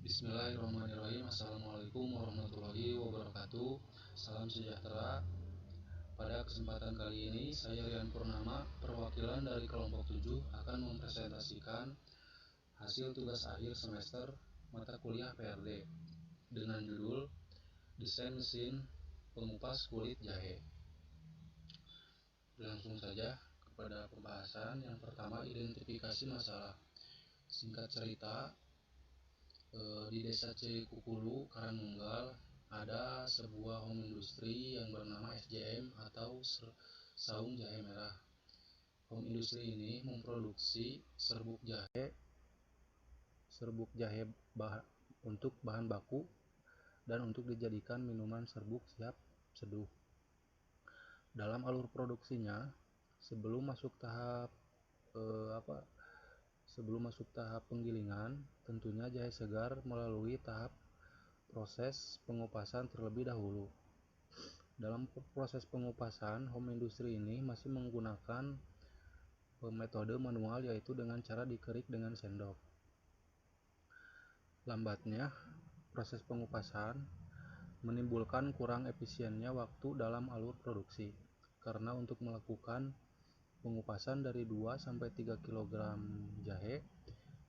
Bismillahirrahmanirrahim. Assalamualaikum warahmatullahi wabarakatuh. Salam sejahtera. Pada kesempatan kali ini, saya Rian Purnama, perwakilan dari kelompok 7 akan mempresentasikan hasil tugas akhir semester mata kuliah PRD dengan judul Desain Mesin Pengupas Kulit Jahe. Langsung saja kepada pembahasan. Yang pertama, identifikasi masalah. Singkat cerita, di desa Cikukulu, Karangunggal, ada sebuah home industry yang bernama SJM atau Saung Jahe Merah. Home industry ini memproduksi serbuk jahe untuk bahan baku dan untuk dijadikan minuman serbuk siap seduh. Dalam alur produksinya, sebelum masuk tahap penggilingan, tentunya jahe segar melalui tahap proses pengupasan terlebih dahulu. Dalam proses pengupasan, home industry ini masih menggunakan metode manual, yaitu dengan cara dikerik dengan sendok. Lambatnya proses pengupasan menimbulkan kurang efisiennya waktu dalam alur produksi, karena untuk melakukan pengupasan dari 2-3 kg jahe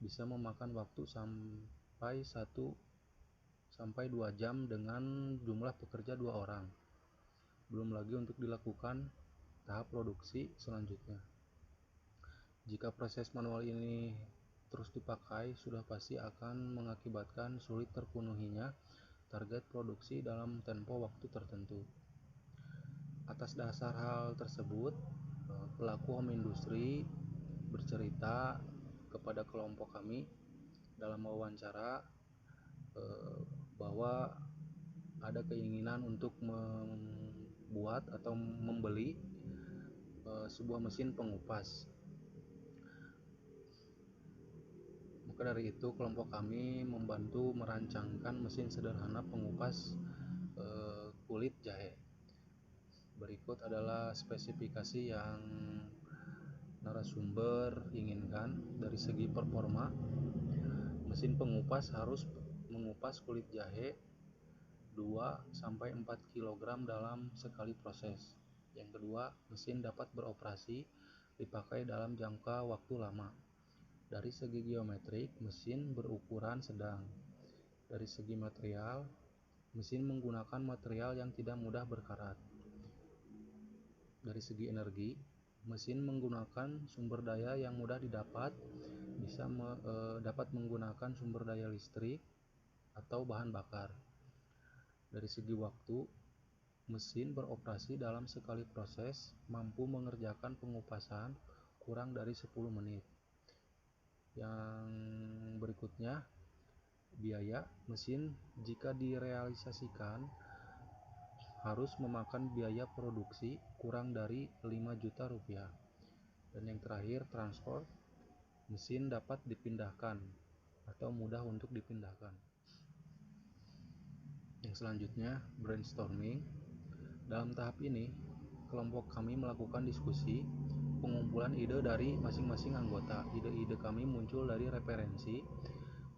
bisa memakan waktu sampai 1-2 jam dengan jumlah pekerja 2 orang. Belum lagi untuk dilakukan tahap produksi selanjutnya. Jika proses manual ini terus dipakai, sudah pasti akan mengakibatkan sulit terpenuhinya target produksi dalam tempo waktu tertentu. Atas dasar hal tersebut, pelaku home industry bercerita kepada kelompok kami dalam wawancara bahwa ada keinginan untuk membuat atau membeli sebuah mesin pengupas. Maka dari itu, kelompok kami membantu merancangkan mesin sederhana pengupas kulit jahe. Berikut adalah spesifikasi yang narasumber inginkan. Dari segi performa, mesin pengupas harus mengupas kulit jahe 2-4 kg dalam sekali proses. Yang kedua, mesin dapat beroperasi dipakai dalam jangka waktu lama. Dari segi geometrik, mesin berukuran sedang. Dari segi material, mesin menggunakan material yang tidak mudah berkarat. Dari segi energi, mesin menggunakan sumber daya yang mudah didapat, dapat menggunakan sumber daya listrik atau bahan bakar. Dari segi waktu, mesin beroperasi dalam sekali proses mampu mengerjakan pengupasan kurang dari 10 menit. Yang berikutnya, biaya mesin jika direalisasikan harus memakan biaya produksi kurang dari 5 juta rupiah. Dan yang terakhir, transport. Mesin dapat dipindahkan atau mudah untuk dipindahkan. Yang selanjutnya, brainstorming. Dalam tahap ini, kelompok kami melakukan diskusi pengumpulan ide dari masing-masing anggota. Ide-ide kami muncul dari referensi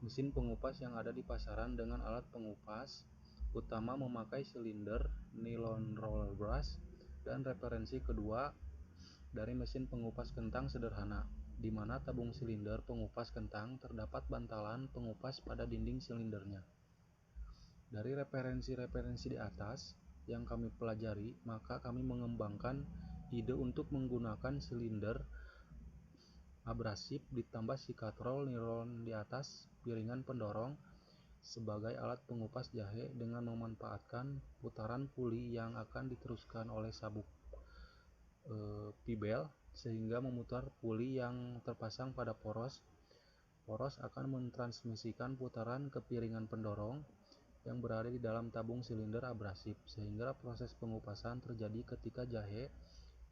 mesin pengupas yang ada di pasaran dengan alat pengupas utama memakai silinder nilon roller brush, dan referensi kedua dari mesin pengupas kentang sederhana, di mana tabung silinder pengupas kentang terdapat bantalan pengupas pada dinding silindernya. Dari referensi-referensi di atas yang kami pelajari, maka kami mengembangkan ide untuk menggunakan silinder abrasif ditambah sikatrol nilon di atas piringan pendorong sebagai alat pengupas jahe dengan memanfaatkan putaran puli yang akan diteruskan oleh sabuk pibel sehingga memutar puli yang terpasang pada poros. Poros akan mentransmisikan putaran ke piringan pendorong yang berada di dalam tabung silinder abrasif, sehingga proses pengupasan terjadi ketika jahe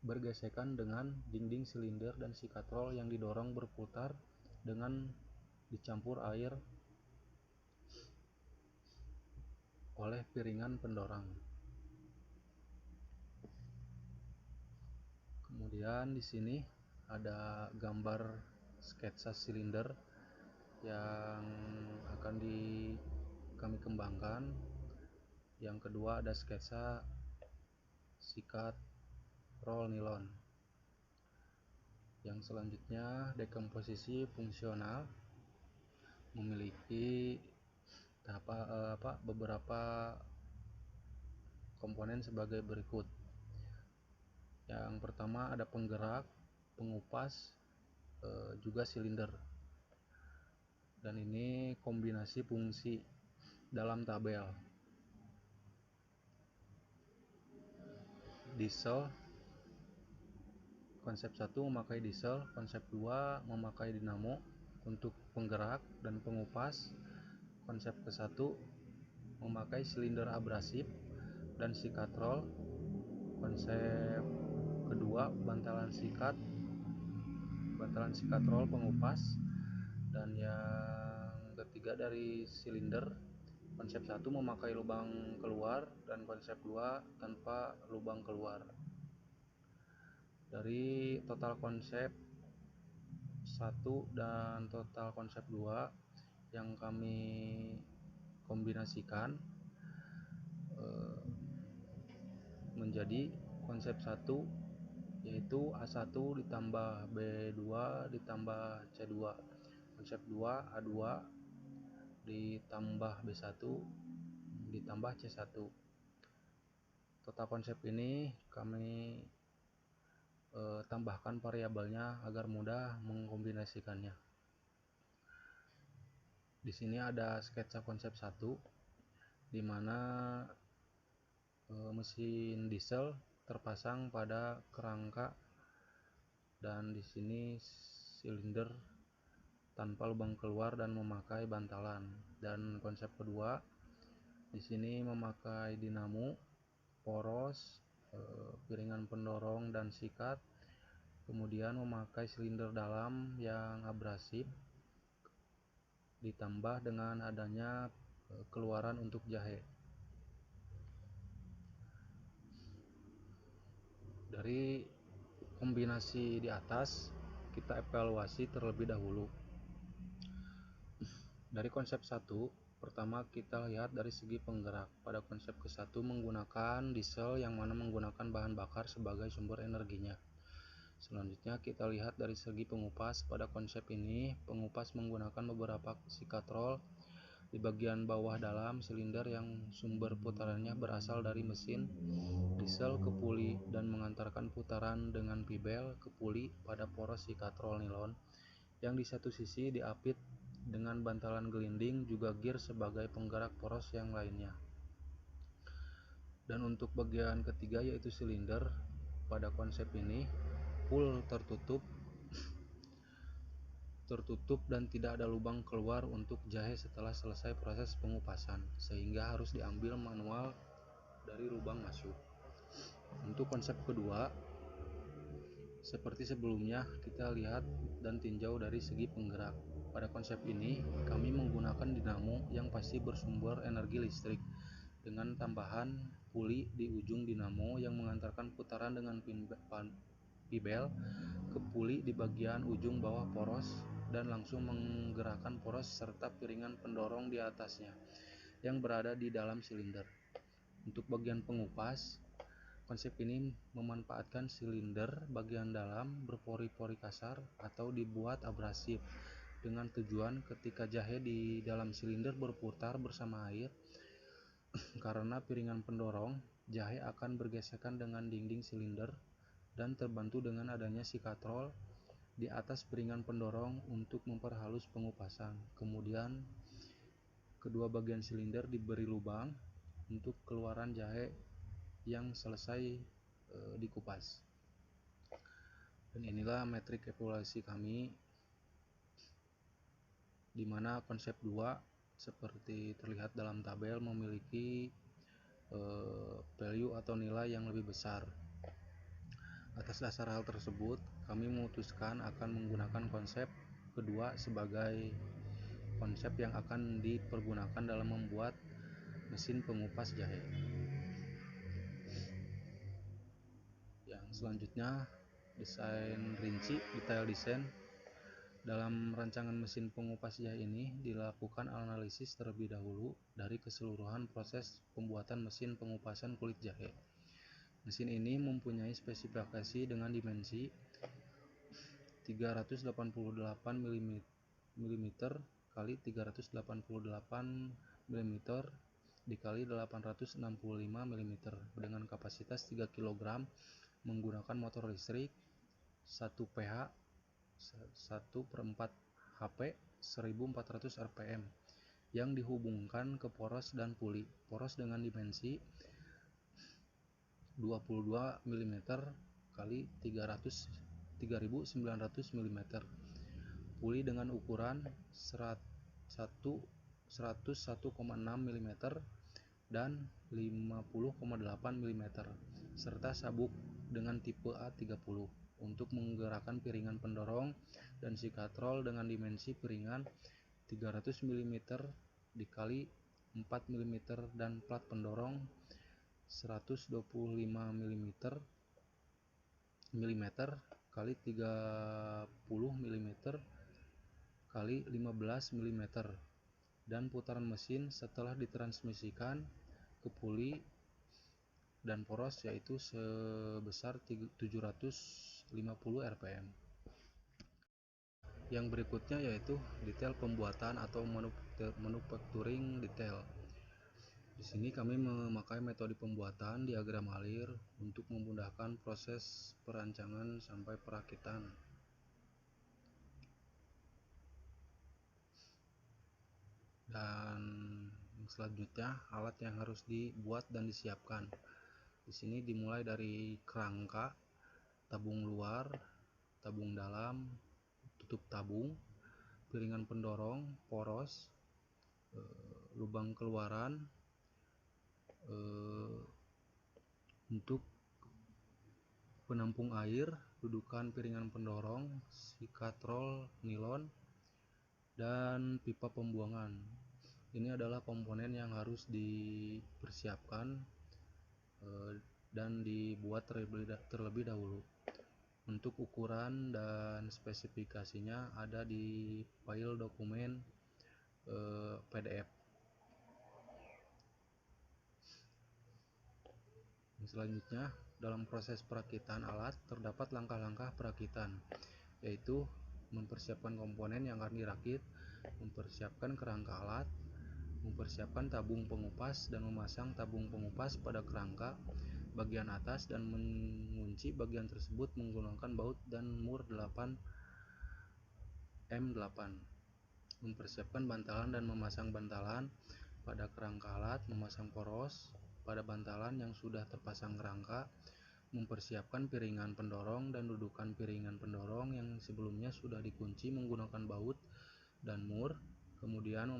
bergesekan dengan dinding silinder dan sikatrol yang didorong berputar dengan dicampur air oleh piringan pendorong. Kemudian di sini ada gambar sketsa silinder yang akan kami kembangkan. Yang kedua ada sketsa sikat roll nilon. Yang selanjutnya dekomposisi fungsional memiliki beberapa komponen sebagai berikut. Yang pertama ada penggerak, pengupas, juga silinder. Dan ini kombinasi fungsi dalam tabel. Diesel, konsep 1 memakai diesel, konsep 2 memakai dinamo untuk penggerak dan pengupas, konsep ke-1 memakai silinder abrasif dan sikat roll, konsep kedua bantalan sikat roll pengupas, dan yang ketiga dari silinder, konsep 1 memakai lubang keluar dan konsep 2 tanpa lubang keluar. Dari total konsep 1 dan total konsep 2 yang kami kombinasikan menjadi konsep 1, yaitu A1 ditambah B2 ditambah C2, konsep 2 A2 ditambah B1 ditambah C1. Total konsep ini kami tambahkan variabelnya agar mudah mengkombinasikannya. Di sini ada sketsa konsep 1 di mana mesin diesel terpasang pada kerangka, dan di sini silinder tanpa lubang keluar dan memakai bantalan. Dan konsep kedua di sini memakai dinamo, poros, piringan pendorong dan sikat, kemudian memakai silinder dalam yang abrasif, ditambah dengan adanya keluaran untuk jahe. Dari kombinasi di atas kita evaluasi terlebih dahulu. Dari konsep 1, pertama kita lihat dari segi penggerak. Pada konsep ke-1 menggunakan diesel yang mana menggunakan bahan bakar sebagai sumber energinya. Selanjutnya kita lihat dari segi pengupas. Pada konsep ini pengupas menggunakan beberapa sikat roll di bagian bawah dalam silinder yang sumber putarannya berasal dari mesin diesel ke puli dan mengantarkan putaran dengan pibel ke puli pada poros sikat roll nilon yang di satu sisi diapit dengan bantalan gelinding, juga gear sebagai penggerak poros yang lainnya. Dan untuk bagian ketiga yaitu silinder, pada konsep ini full tertutup dan tidak ada lubang keluar untuk jahe setelah selesai proses pengupasan, sehingga harus diambil manual dari lubang masuk. Untuk konsep kedua, seperti sebelumnya kita lihat dan tinjau dari segi penggerak. Pada konsep ini kami menggunakan dinamo yang pasti bersumber energi listrik dengan tambahan puli di ujung dinamo yang mengantarkan putaran dengan pibel ke puli di bagian ujung bawah poros dan langsung menggerakkan poros serta piringan pendorong di atasnya yang berada di dalam silinder. Untuk bagian pengupas, konsep ini memanfaatkan silinder bagian dalam berpori-pori kasar atau dibuat abrasif dengan tujuan ketika jahe di dalam silinder berputar bersama air karena piringan pendorong, jahe akan bergesekan dengan dinding silinder dan terbantu dengan adanya sikat roll di atas piringan pendorong untuk memperhalus pengupasan. Kemudian kedua bagian silinder diberi lubang untuk keluaran jahe yang selesai dikupas. Dan inilah metrik evaluasi kami, di mana konsep 2 seperti terlihat dalam tabel memiliki value atau nilai yang lebih besar. Atas dasar hal tersebut, kami memutuskan akan menggunakan konsep kedua sebagai konsep yang akan dipergunakan dalam membuat mesin pengupas jahe. Yang selanjutnya, desain rinci, detail desain Dalam rancangan mesin pengupas jahe ini dilakukan analisis terlebih dahulu dari keseluruhan proses pembuatan mesin pengupasan kulit jahe. Mesin ini mempunyai spesifikasi dengan dimensi 388 mm kali 388 mm dikali 865 mm dengan kapasitas 3 kg menggunakan motor listrik 1 PH 1/4 HP 1400 rpm yang dihubungkan ke poros dan puli. Poros dengan dimensi 22 mm kali 3900 mm. Puli dengan ukuran 101,6 mm dan 50,8 mm serta sabuk dengan tipe A30 untuk menggerakkan piringan pendorong dan sikatrol dengan dimensi piringan 300 mm dikali 4 mm dan plat pendorong 125 mm kali 30 mm kali 15 mm dan putaran mesin setelah ditransmisikan ke puli dan poros yaitu sebesar 750 rpm. Yang berikutnya yaitu detail pembuatan atau manufacturing detail. Di sini kami memakai metode pembuatan diagram alir untuk memudahkan proses perancangan sampai perakitan. Dan selanjutnya alat yang harus dibuat dan disiapkan. Di sini dimulai dari kerangka, tabung luar, tabung dalam, tutup tabung, piringan pendorong, poros, lubang keluaran, untuk penampung air, dudukan piringan pendorong, sikatrol nilon, dan pipa pembuangan. Ini adalah komponen yang harus dipersiapkan dan dibuat terlebih dahulu. Untuk ukuran dan spesifikasinya ada di file dokumen PDF. Selanjutnya, dalam proses perakitan alat terdapat langkah-langkah perakitan, yaitu mempersiapkan komponen yang akan dirakit, mempersiapkan kerangka alat, mempersiapkan tabung pengupas dan memasang tabung pengupas pada kerangka bagian atas dan mengunci bagian tersebut menggunakan baut dan mur 8M8. Mempersiapkan bantalan dan memasang bantalan pada kerangka alat, memasang poros pada bantalan yang sudah terpasang kerangka, mempersiapkan piringan pendorong dan dudukan piringan pendorong yang sebelumnya sudah dikunci menggunakan baut dan mur, kemudian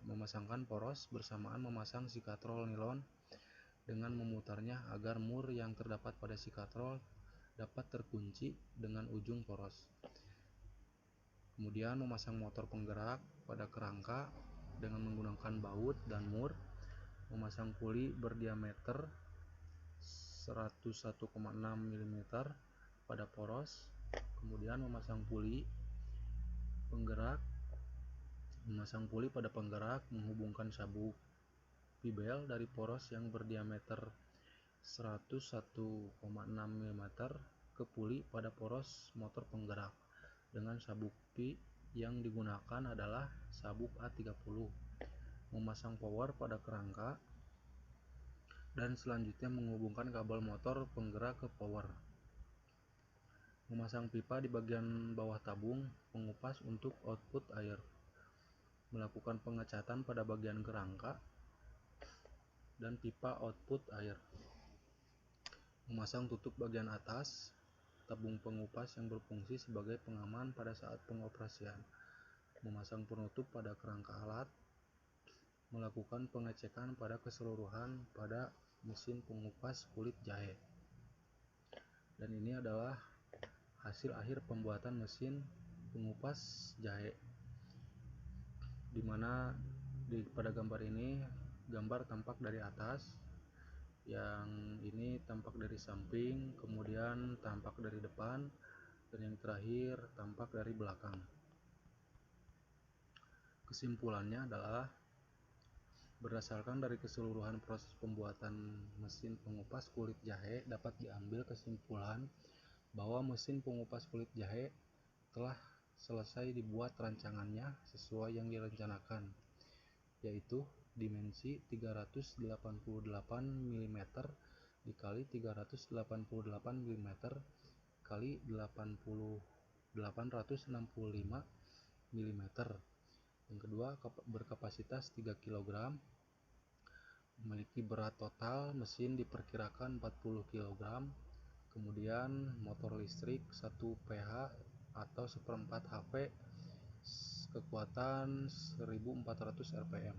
memasangkan poros bersamaan memasang sikatrol nilon dengan memutarnya agar mur yang terdapat pada sikatrol dapat terkunci dengan ujung poros. Kemudian memasang motor penggerak pada kerangka dengan menggunakan baut dan mur, memasang puli berdiameter 101,6 mm pada poros, kemudian memasang puli pada penggerak, menghubungkan sabuk pibel dari poros yang berdiameter 101,6 mm ke puli pada poros motor penggerak dengan sabuk pi yang digunakan adalah sabuk A30. Memasang power pada kerangka dan selanjutnya menghubungkan kabel motor penggerak ke power. Memasang pipa di bagian bawah tabung pengupas untuk output air. Melakukan pengecatan pada bagian kerangka dan pipa output air. Memasang tutup bagian atas tabung pengupas yang berfungsi sebagai pengaman pada saat pengoperasian. Memasang penutup pada kerangka alat. Melakukan pengecekan pada keseluruhan pada mesin pengupas kulit jahe. Dan ini adalah hasil akhir pembuatan mesin pengupas jahe, dimana pada gambar ini gambar tampak dari atas, yang ini tampak dari samping, kemudian tampak dari depan, dan yang terakhir tampak dari belakang. Kesimpulannya adalah berdasarkan dari keseluruhan proses pembuatan mesin pengupas kulit jahe dapat diambil kesimpulan bahwa mesin pengupas kulit jahe telah selesai dibuat rancangannya sesuai yang direncanakan, yaitu dimensi 388 mm dikali 388 mm kali 865 mm. Yang kedua, berkapasitas 3 kg, memiliki berat total mesin diperkirakan 40 kg, kemudian motor listrik 1 PH atau 1/4 HP, kekuatan 1400 rpm.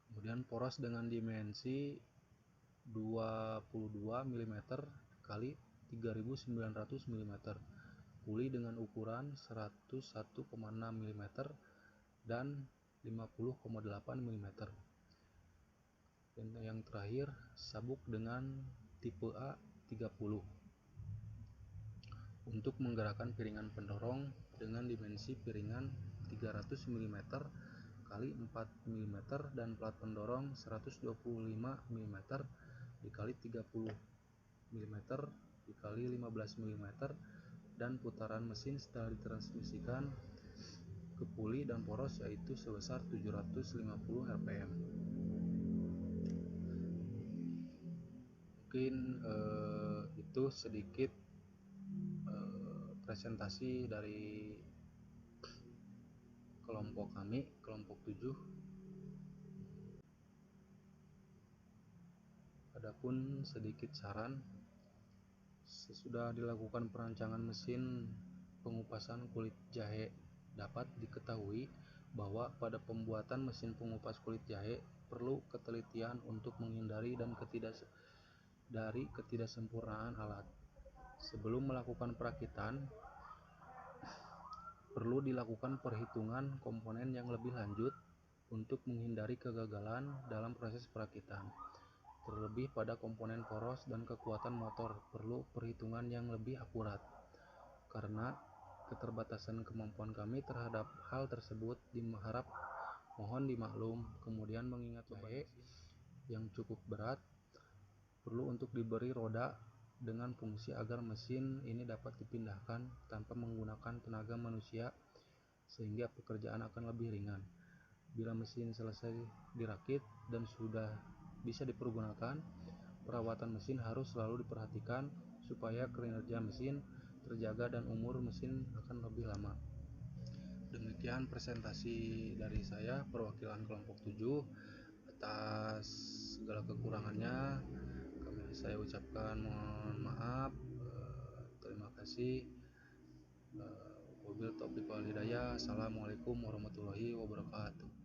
Kemudian poros dengan dimensi 22 mm kali 3900 mm, puli dengan ukuran 101,6 mm dan 50,8 mm. Dan yang terakhir, sabuk dengan tipe A30 untuk menggerakkan piringan pendorong dengan dimensi piringan 300 mm kali 4 mm dan plat pendorong 125 mm dikali 30 mm dikali 15 mm, dan putaran mesin setelah ditransmisikan ke puli dan poros yaitu sebesar 750 rpm. Mungkin itu sedikit presentasi dari kelompok kami, kelompok 7. Adapun sedikit saran, sesudah dilakukan perancangan mesin pengupasan kulit jahe, dapat diketahui bahwa pada pembuatan mesin pengupas kulit jahe perlu ketelitian untuk menghindari ketidaksempurnaan alat. Sebelum melakukan perakitan, perlu dilakukan perhitungan komponen yang lebih lanjut untuk menghindari kegagalan dalam proses perakitan. Terlebih pada komponen poros dan kekuatan motor perlu perhitungan yang lebih akurat. Karena keterbatasan kemampuan kami terhadap hal tersebut mohon dimaklum. Kemudian mengingat jahe yang cukup berat perlu untuk diberi roda dengan fungsi agar mesin ini dapat dipindahkan tanpa menggunakan tenaga manusia sehingga pekerjaan akan lebih ringan. Bila mesin selesai dirakit dan sudah bisa dipergunakan, perawatan mesin harus selalu diperhatikan supaya kinerja mesin terjaga dan umur mesin akan lebih lama. Demikian presentasi dari saya, perwakilan kelompok 7. Atas segala kekurangannya saya ucapkan mohon maaf. Terima kasih. Wabillahi taufiq wal hidayah. Assalamualaikum warahmatullahi wabarakatuh.